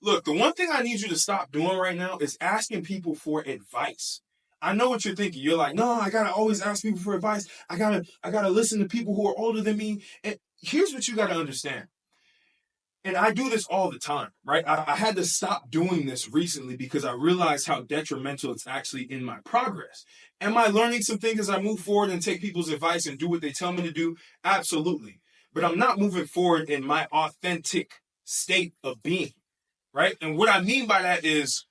Look, the one thing I need you to stop doing right now is asking people for advice. I know what you're thinking. You're like, no, I gotta always ask people for advice. I gotta listen to people who are older than me. And here's what you gotta understand. And I do this all the time, right? I had to stop doing this recently because I realized how detrimental it's actually in my progress. Am I learning some things as I move forward and take people's advice and do what they tell me to do? Absolutely. But I'm not moving forward in my authentic state of being, right? And what I mean by that is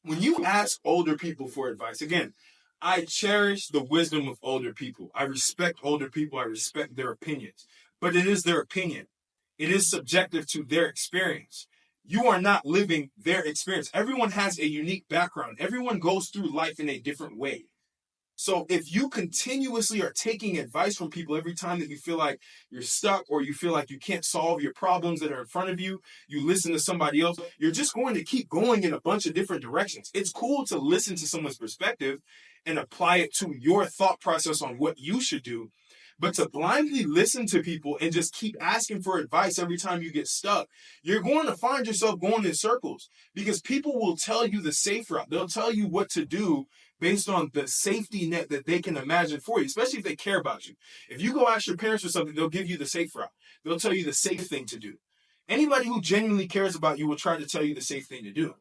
when you ask older people for advice, again, I cherish the wisdom of older people. I respect older people. I respect their opinions, but it is their opinion. It is subjective to their experience. You are not living their experience. Everyone has a unique background. Everyone goes through life in a different way. So if you continuously are taking advice from people every time that you feel like you're stuck or you feel like you can't solve your problems that are in front of you, you listen to somebody else, you're just going to keep going in a bunch of different directions. It's cool to listen to someone's perspective and apply it to your thought process on what you should do. But to blindly listen to people and just keep asking for advice every time you get stuck, you're going to find yourself going in circles because people will tell you the safe route. They'll tell you what to do based on the safety net that they can imagine for you, especially if they care about you. If you go ask your parents for something, they'll give you the safe route. They'll tell you the safe thing to do. Anybody who genuinely cares about you will try to tell you the safe thing to do.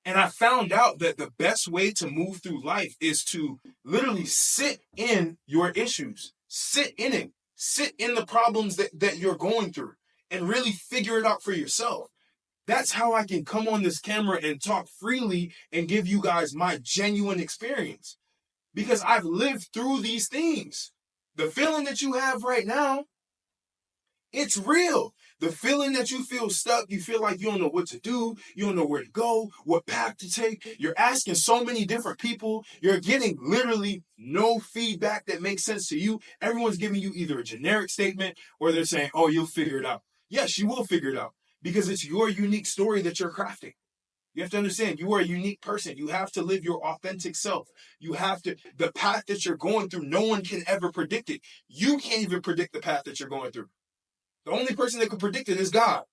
And I found out that the best way to move through life is to literally sit in your issues, sit in it, sit in the problems that you're going through and really figure it out for yourself. That's how I can come on this camera and talk freely and give you guys my genuine experience because I've lived through these things. The feeling that you have right now, it's real. The feeling that you feel stuck, you feel like you don't know what to do, you don't know where to go, what path to take. You're asking so many different people. You're getting literally no feedback that makes sense to you. Everyone's giving you either a generic statement or they're saying, oh, you'll figure it out. Yes, you will figure it out because it's your unique story that you're crafting. You have to understand you are a unique person. You have to live your authentic self. You have to, the path that you're going through, no one can ever predict it. You can't even predict the path that you're going through. The only person that can predict it is God.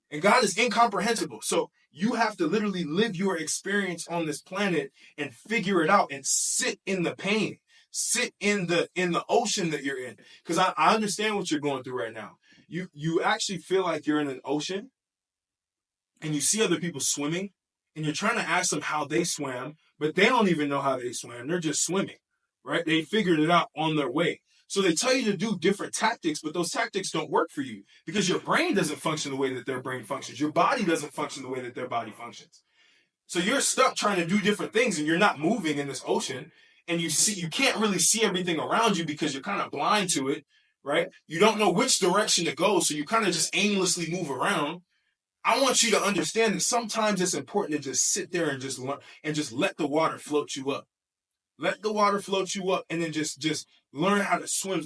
And God is incomprehensible. So you have to literally live your experience on this planet and figure it out and sit in the pain. Sit in the ocean that you're in. Because I understand what you're going through right now. You actually feel like you're in an ocean and you see other people swimming and you're trying to ask them how they swam, but they don't even know how they swam. They're just swimming, right? They figured it out on their way. So they tell you to do different tactics, but those tactics don't work for you because your brain doesn't function the way that their brain functions. Your body doesn't function the way that their body functions. So you're stuck trying to do different things and you're not moving in this ocean and you can't really see everything around you because you're kind of blind to it, right? You don't know which direction to go, so you kind of just aimlessly move around. I want you to understand that sometimes it's important to just sit there and just learn and just let the water float you up. Let the water float you up and then just learn how to swim.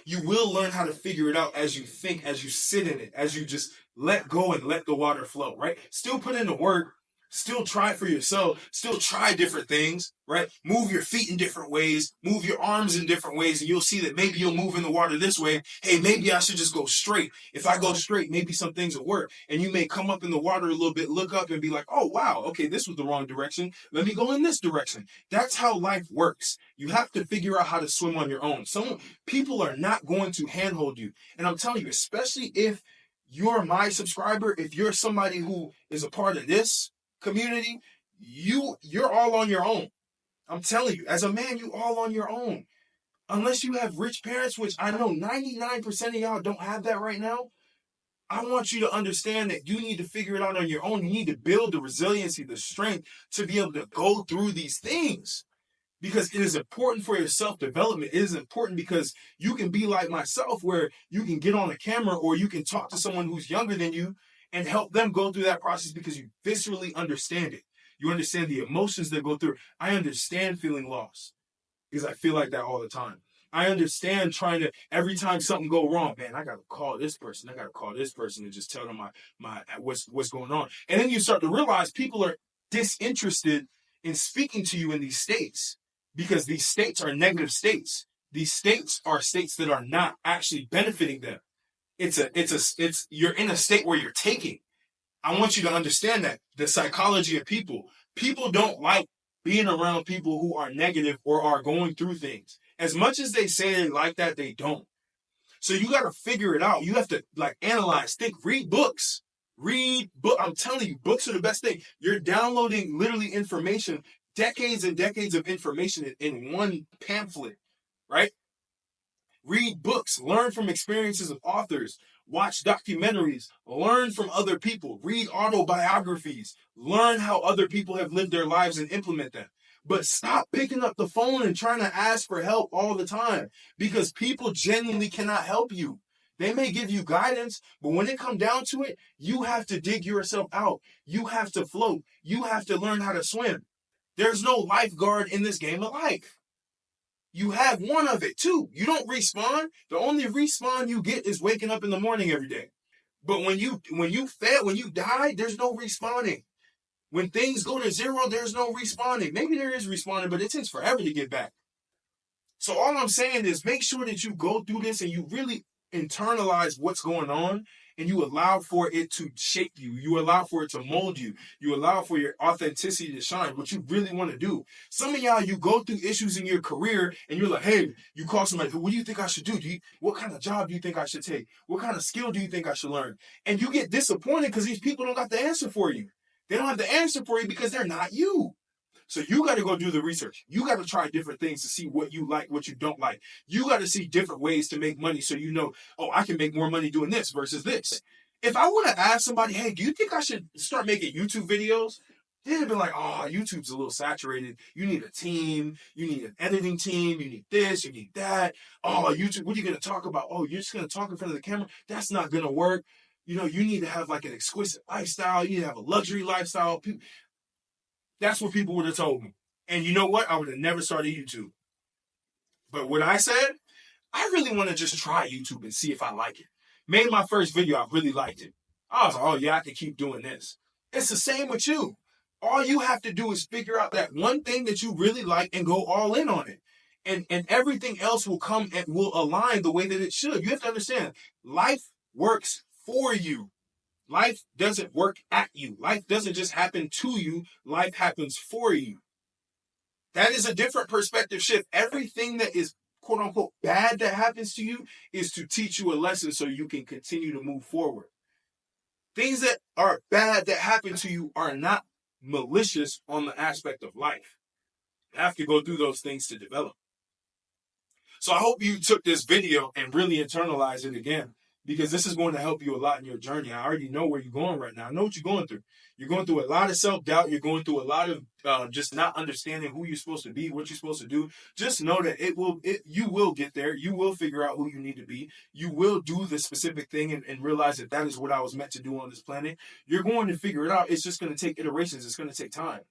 You will learn how to figure it out as you think, as you sit in it, as you just let go and let the water flow, right? Still put in the work, still try for yourself, still try different things, right? Move your feet in different ways, move your arms in different ways, and you'll see that maybe you'll move in the water this way. Hey, maybe I should just go straight. If I go straight, maybe some things will work. And you may come up in the water a little bit, look up and be like, oh, wow, okay, this was the wrong direction. Let me go in this direction. That's how life works. You have to figure out how to swim on your own. People are not going to handhold you. And I'm telling you, especially if you're my subscriber, if you're somebody who is a part of this community, you're all on your own. I'm telling you, as a man, you all on your own. Unless you have rich parents, which I know 99% of y'all don't have that right now. I want you to understand that you need to figure it out on your own. You need to build the resiliency, the strength to be able to go through these things. Because it is important for your self-development. It is important because you can be like myself where you can get on a camera or you can talk to someone who's younger than you and help them go through that process because you viscerally understand it. You understand the emotions that go through. I understand feeling lost because I feel like that all the time. I understand trying to, every time something go wrong, man, I got to call this person. I got to call this person and just tell them my what's going on. And then you start to realize people are disinterested in speaking to you in these states because these states are negative states. These states are states that are not actually benefiting them. You're in a state where you're taking. I want you to understand that the psychology of people. People don't like being around people who are negative or are going through things. As much as they say they like that, they don't. So you got to figure it out. You have to like analyze, think, read books. Read book. I'm telling you, books are the best thing. You're downloading literally information, decades and decades of information in one pamphlet, right? Read books, learn from experiences of authors, watch documentaries, learn from other people, read autobiographies, learn how other people have lived their lives and implement them. But stop picking up the phone and trying to ask for help all the time, because people genuinely cannot help you. They may give you guidance, but when it comes down to it, you have to dig yourself out. You have to float. You have to learn how to swim. There's no lifeguard in this game of life. You have one of it too. You don't respawn. The only respawn you get is waking up in the morning every day. But when you fail, when you die, there's no respawning. When things go to zero, there's no respawning. Maybe there is respawning, but it takes forever to get back. So all I'm saying is make sure that you go through this and you really internalize what's going on, and you allow for it to shape you. You allow for it to mold you. You allow for your authenticity to shine, what you really want to do. Some of y'all, you go through issues in your career and you're like, hey, you call somebody, what do you think I should do? What kind of job do you think I should take? What kind of skill do you think I should learn? And you get disappointed because these people don't got the answer for you. They don't have the answer for you because they're not you. So you got to go do the research. You got to try different things to see what you like, what you don't like. You got to see different ways to make money so you know, oh, I can make more money doing this versus this. If I want to ask somebody, hey, do you think I should start making YouTube videos? They'd be like, oh, YouTube's a little saturated. You need a team. You need an editing team. You need this. You need that. Oh, YouTube, what are you going to talk about? Oh, you're just going to talk in front of the camera? That's not going to work. You know, you need to have like an exquisite lifestyle. You need to have a luxury lifestyle. That's what people would have told me. And you know what? I would have never started YouTube. But what I said, I really want to just try YouTube and see if I like it. Made my first video, I really liked it. I was like, oh yeah, I can keep doing this. It's the same with you. All you have to do is figure out that one thing that you really like and go all in on it. And everything else will come and will align the way that it should. You have to understand, life works for you. Life doesn't work at you. Life doesn't just happen to you. Life happens for you. That is a different perspective shift. Everything that is quote unquote bad that happens to you is to teach you a lesson so you can continue to move forward. Things that are bad that happen to you are not malicious on the aspect of life. You have to go through those things to develop. So I hope you took this video and really internalized it again, because this is going to help you a lot in your journey. I already know where you're going right now. I know what you're going through. You're going through a lot of self-doubt. You're going through a lot of just not understanding who you're supposed to be, what you're supposed to do. Just know that you will get there. You will figure out who you need to be. You will do the specific thing and realize that is what I was meant to do on this planet. You're going to figure it out. It's just going to take iterations. It's going to take time.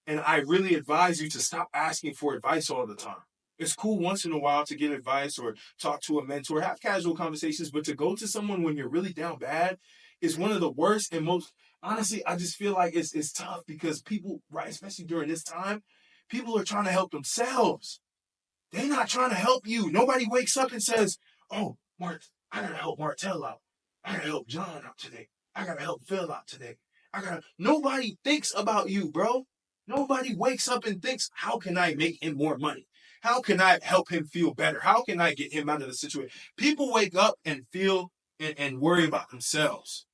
And I really advise you to stop asking for advice all the time. It's cool once in a while to get advice or talk to a mentor, have casual conversations, but to go to someone when you're really down bad is one of the worst and most, honestly, I just feel like it's tough because people, right, especially during this time, people are trying to help themselves. They're not trying to help you. Nobody wakes up and says, oh, I gotta help Martell out. I gotta help John out today. I gotta help Phil out today. Nobody thinks about you, bro. Nobody wakes up and thinks, how can I make him more money? How can I help him feel better? How can I get him out of the situation? People wake up and feel and worry about themselves.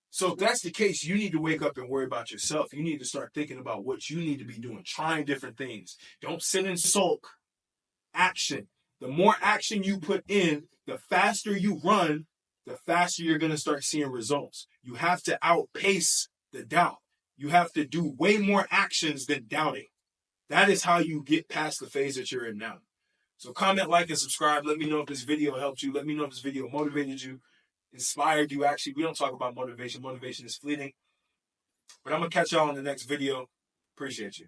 So if that's the case, you need to wake up and worry about yourself. You need to start thinking about what you need to be doing, trying different things. Don't sit and sulk. Action. The more action you put in, the faster you run, the faster you're going to start seeing results. You have to outpace the doubt. You have to do way more actions than doubting. That is how you get past the phase that you're in now. So comment, like, and subscribe. Let me know if this video helped you. Let me know if this video motivated you, inspired you. Actually, we don't talk about motivation. Motivation is fleeting. But I'm going to catch y'all in the next video. Appreciate you.